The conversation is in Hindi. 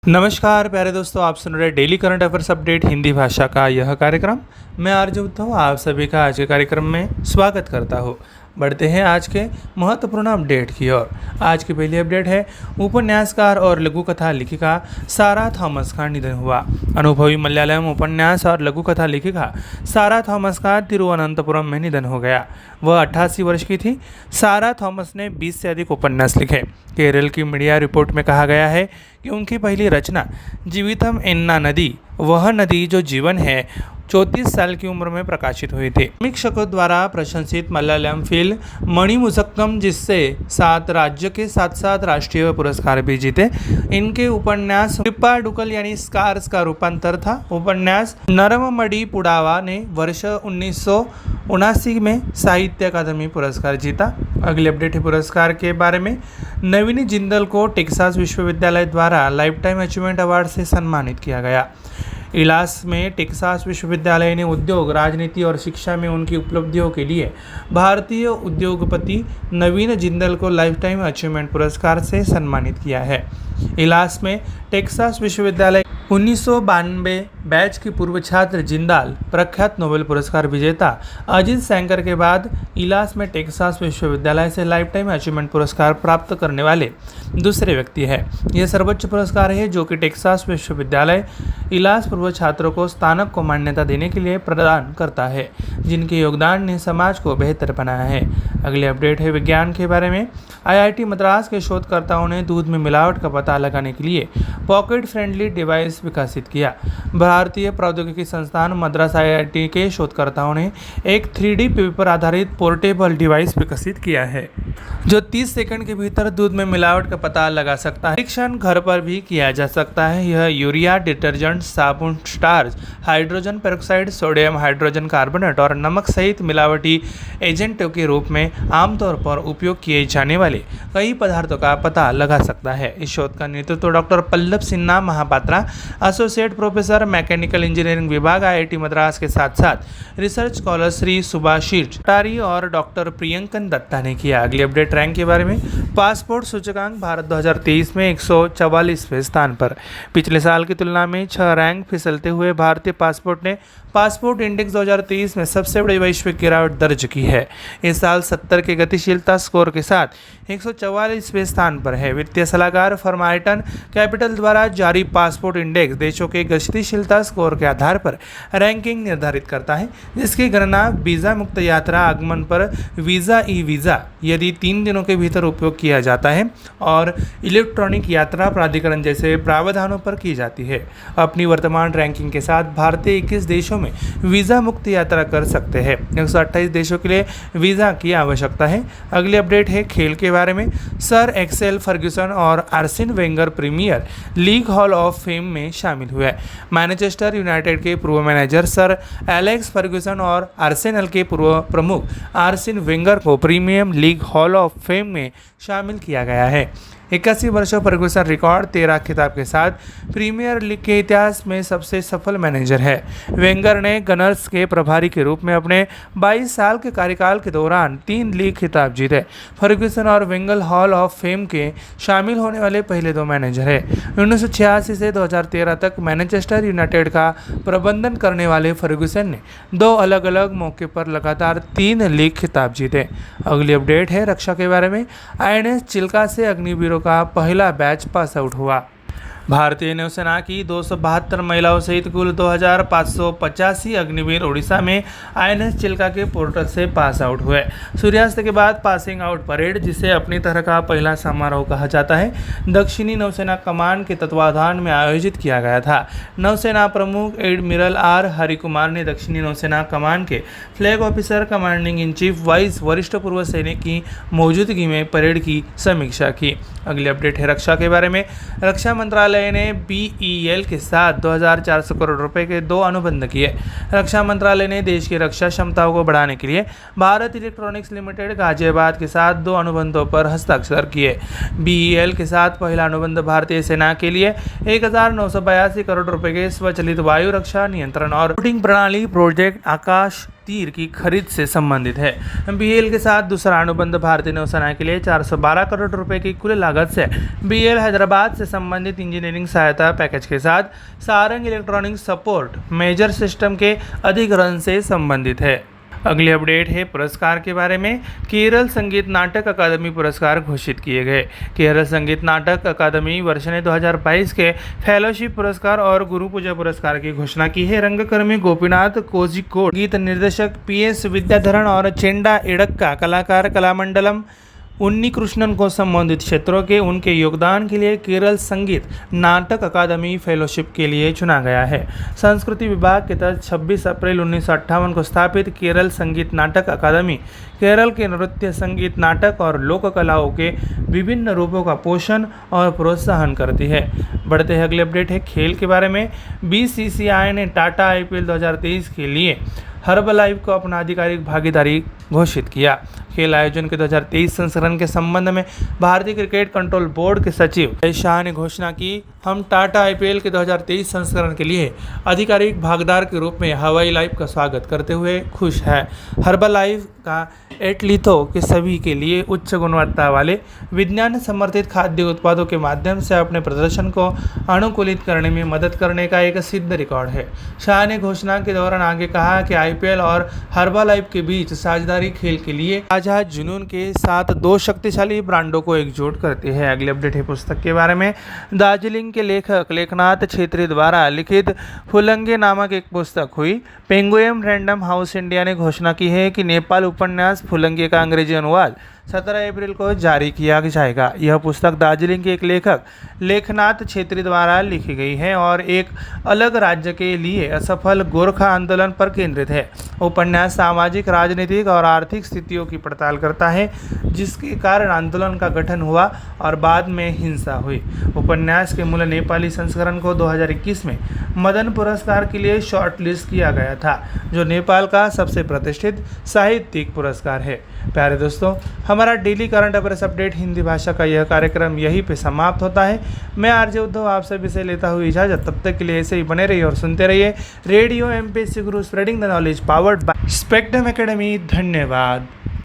नमस्कार प्यारे दोस्तों, आप सुन रहे daily current affairs update Hindi भाषा का यह कार्यक्रम। मैं आरजे उद्धव आप सभी का आज के कार्यक्रम में स्वागत करता हूँ। बढ़ते हैं आज के महत्वपूर्ण अपडेट की ओर। आज की पहली अपडेट है, उपन्यासकार और लघु कथा लेखिका सारा थॉमस का निधन हुआ। अनुभवी मलयालम उपन्यास और लघु कथा लेखिका सारा थॉमस का तिरुवनंतपुरम में निधन हो गया। वह 88 वर्ष की थी। सारा थॉमस ने 20 से अधिक उपन्यास लिखे। केरल की मीडिया रिपोर्ट में कहा गया है कि उनकी पहली रचना जीवितम एन्ना नदी, वह नदी जो जीवन है, 34 साल की उम्र में प्रकाशित हुई थी। समीक्षकों द्वारा प्रशंसित मलयालम फिल्म मणिमुसक्कम, जिससे 7 राज्य के साथ साथ राष्ट्रीय पुरस्कार भी जीते। इनके उपन्यास पिप्पाडुकल यानी स्कार्स का रूपांतर था। उपन्यास नरममडी पुडावा ने वर्ष 1979 में साहित्य अकादमी पुरस्कार जीता। अगले अपडेट है पुरस्कार के बारे में। नवीनी जिंदल को टेक्सास विश्वविद्यालय द्वारा लाइफ टाइम अचीवमेंट अवार्ड से सम्मानित किया गया। इलास में टेक्सास विश्वविद्यालय ने उद्योग, राजनीति और शिक्षा में उनकी उपलब्धियों के लिए भारतीय उद्योगपति नवीन जिंदल को लाइफ टाइम अचीवमेंट पुरस्कार से सम्मानित किया है। इलास में टेक्सास विश्वविद्यालय 1992 बैच की पूर्व छात्र जिंदाल प्रख्यात नोबेल पुरस्कार विजेता अजीत सैंकर के बाद इलास में टेक्सास विश्वविद्यालय से लाइफ टाइम अचीवमेंट पुरस्कार प्राप्त करने वाले दूसरे व्यक्ति है। यह सर्वोच्च पुरस्कार है जो कि टेक्सास विश्वविद्यालय इलास पूर्व छात्रों को स्नातक को मान्यता देने के लिए प्रदान करता है, जिनके योगदान ने समाज को बेहतर बनाया है। अगले अपडेट है विज्ञान के बारे में। आईआईटी मद्रास के शोधकर्ताओं ने दूध में मिलावट का पता लगाने के लिए पॉकेट फ्रेंडली डिवाइस विकसित किया। भारतीय प्रौद्योगिकी संस्थान मद्रास आईआईटी के शोधकर्ताओं ने एक 3D पेपर आधारित पोर्टेबल डिवाइस विकसित किया है जो 30 सेकंड के भीतर दूध में मिलावट का पता लगा सकता है। परीक्षण घर पर भी किया जा सकता है। यह यूरिया, डिटर्जेंट, साबुन, starch, hydrogen peroxide, sodium hydrogen carbonate और नमक सहित मिलावटी एजेंटों के रूप में आमतौर पर उपयोग किए जाने वाले कई पदार्थों का पता लगा सकता है। इस शोध का नेतृत्व doctor Pallav Sinha Mahapatra, associate professor mechanical engineering विभाग, आईआईटी मद्रास के साथ साथ रिसर्च स्कॉलर श्री सुभाषिष टारी और डॉक्टर प्रियंकन दत्ता ने किया। अगली अपडेट रैंक के बारे में। पासपोर्ट सूचकांक भारत 2023 में 144वें स्थान पर। पिछले साल की तुलना में 6 रैंक फिसलते हुए भारतीय पासपोर्ट ने पासपोर्ट इंडेक्स 2023 में सबसे बड़ी वैश्विक गिरावट दर्ज की है। इस साल 70 के गतिशीलता स्कोर के साथ 144वें स्थान पर है। वित्तीय सलाहकार फर्म आर्टन कैपिटल द्वारा जारी पासपोर्ट इंडेक्स देशों के गतिशीलता स्कोर के आधार पर रैंकिंग निर्धारित करता है, जिसकी गणना वीज़ा मुक्त यात्रा आगमन पर वीज़ा ई वीज़ा यदि 3 दिनों के भीतर उपयोग किया जाता है और इलेक्ट्रॉनिक यात्रा प्राधिकरण जैसे प्रावधानों पर की जाती है। अपनी वर्तमान रैंकिंग के साथ भारतीय 21 देशों में वीज़ा मुक्त यात्रा कर सकते हैं। 128 देशों के लिए वीज़ा की आवश्यकता है। अगली अपडेट है खेल के बारे में। सर एक्सेल फर्ग्यूसन और Arsene Wenger Premier League hall of fame में शामिल हुए। मैनचेस्टर यूनाइटेड के पूर्व मैनेजर सर एलेक्स फर्ग्यूसन और आर्सेनल के पूर्व प्रमुख आर्सेन वेंगर को Premier League hall of fame में शामिल किया गया है। 81 वर्षों फर्ग्यूसन रिकॉर्ड 13 खिताब के साथ प्रीमियर लीग के इतिहास में सबसे सफल मैनेजर है। वेंगर ने गनर्स के प्रभारी के रूप में अपने 22 साल के कार्यकाल के दौरान 3 लीग खिताब जीते। फर्ग्यूसन और वेंगर हॉल ऑफ फेम के शामिल होने वाले पहले 2 मैनेजर हैं। 1986 से 2013 तक मैनचेस्टर यूनाइटेड का प्रबंधन करने वाले फर्ग्यूसन ने 2 अलग अलग मौके पर लगातार 3 लीग खिताब जीते। अगली अपडेट है रक्षा के बारे में। आईएनएस चिल्का से अग्निवीरों का पहला बैच पास आउट हुआ। भारतीय नौसेना की 272 महिलाओं सहित कुल 2585 अग्निवीर उड़ीसा में आईएनएस चिल्का के पोर्टल से पास आउट हुए। सूर्यास्त के बाद पासिंग आउट परेड, जिसे अपनी तरह का पहला समारोह कहा जाता है, दक्षिणी नौसेना कमान के तत्वाधान में आयोजित किया गया था। नौसेना प्रमुख एडमिरल आर हरिकुमार ने दक्षिणी नौसेना कमान के flag officer, commanding in chief, vice वरिष्ठ पूर्व सैनिक की मौजूदगी में परेड की समीक्षा की। अगली अपडेट है रक्षा के बारे में। रक्षा मंत्रालय ने बीईएल के साथ 2400 करोड़ रुपए के 2 अनुबंध किए। रक्षा मंत्रालय ने देश की रक्षा क्षमताओं को बढ़ाने के लिए भारत इलेक्ट्रॉनिक्स लिमिटेड गाजियाबाद के साथ 2 अनुबंधों पर हस्ताक्षर किए। बीईएल के साथ पहला अनुबंध भारतीय सेना के लिए 1982 करोड़ रुपए के स्वचालित वायु रक्षा नियंत्रण और शूटिंग प्रणाली प्रोजेक्ट आकाश तीर की खरीद से संबंधित है। BEL के साथ दूसरा अनुबंध भारतीय नौसेना के लिए 412 करोड़ रुपए की कुल लागत से BEL हैदराबाद से संबंधित इंजीनियरिंग सहायता पैकेज के साथ Sarang electronic support measure system के अधिग्रहण से संबंधित है। अगली अपडेट है पुरस्कार के बारे में। केरल संगीत नाटक अकादमी पुरस्कार घोषित किए गए। केरल संगीत नाटक अकादमी वर्ष ने 2022 के फेलोशिप पुरस्कार और गुरु पूजा पुरस्कार की घोषणा की है। रंगकर्मी गोपीनाथ कोझिकोड, गीत निर्देशक PS विद्याधरन और चेंडा एडक्का कलाकार कलामंडलम उन्नीकृष्णन को संबंधित क्षेत्रों के उनके योगदान के लिए केरल संगीत नाटक अकादमी फेलोशिप के लिए चुना गया है। संस्कृति विभाग के तहत 26 अप्रैल 1958 को स्थापित केरल संगीत नाटक अकादमी केरल के नृत्य, संगीत, नाटक और लोक कलाओं के विभिन्न रूपों का पोषण और प्रोत्साहन करती है। बढ़ते हैं अगले अपडेट है खेल के बारे में। BCCI ने टाटा IPL 2023 के लिए हर्बलाइफ को अपना आधिकारिक भागीदारी घोषित किया। खेल आयोजन के 2023 संस्करण के संबंध में भारतीय क्रिकेट कंट्रोल बोर्ड के सचिव शाह ने घोषणा की, हम टाटा IPL के 2023 संस्करण के लिए आधिकारिक भागीदार के रूप में हवाई लाइफ का स्वागत करते हुए खुश है। हर्बलाइफ का एथलीटों के सभी के लिए उच्च गुणवत्ता वाले विज्ञान समर्थित खाद्य उत्पादों के माध्यम से अपने प्रदर्शन को अनुकूलित करने में मदद करने का एक सिद्ध रिकॉर्ड है। शाह ने घोषणा के दौरान आगे कहा कि IPL और हर्बलाइफ के बीच साझेदारी खेल के लिए साझा जुनून के साथ दो शक्तिशाली ब्रांडों को एकजुट करती है। अगले अपडेट है पुस्तक के बारे में। दार्जिलिंग के लेखक लेखनाथ छेत्री द्वारा लिखित फुलंगे नामक एक पुस्तक हुई। पेंगुएम रैंडम हाउस इंडिया ने घोषणा की है कि नेपाल उपन्यास फुलंगे का अंग्रेजी अनुवाद 17 अप्रैल को जारी किया जाएगा। यह पुस्तक दार्जिलिंग के एक लेखक लेखनाथ छेत्री द्वारा लिखी गई है और एक अलग राज्य के लिए असफल गोरखा आंदोलन पर केंद्रित है। उपन्यास सामाजिक, राजनीतिक और आर्थिक स्थितियों की पड़ताल करता है जिसके कारण आंदोलन का गठन हुआ और बाद में हिंसा हुई। उपन्यास के मूल नेपाली संस्करण को 2021 में मदन पुरस्कार के लिए शॉर्टलिस्ट किया गया था, जो नेपाल का सबसे प्रतिष्ठित साहित्यिक पुरस्कार है। प्यारे दोस्तों, हमारा daily current affairs update Hindi भाषा का यह कार्यक्रम यहीं पे समाप्त होता है। मैं RJ उद्धव आप सभी से लेता हुआ इजाज़त। तब तक के लिए ऐसे ही बने रहिए और सुनते रहिए radio MPSC Guru, spreading the knowledge, powered by spectrum academy. धन्यवाद।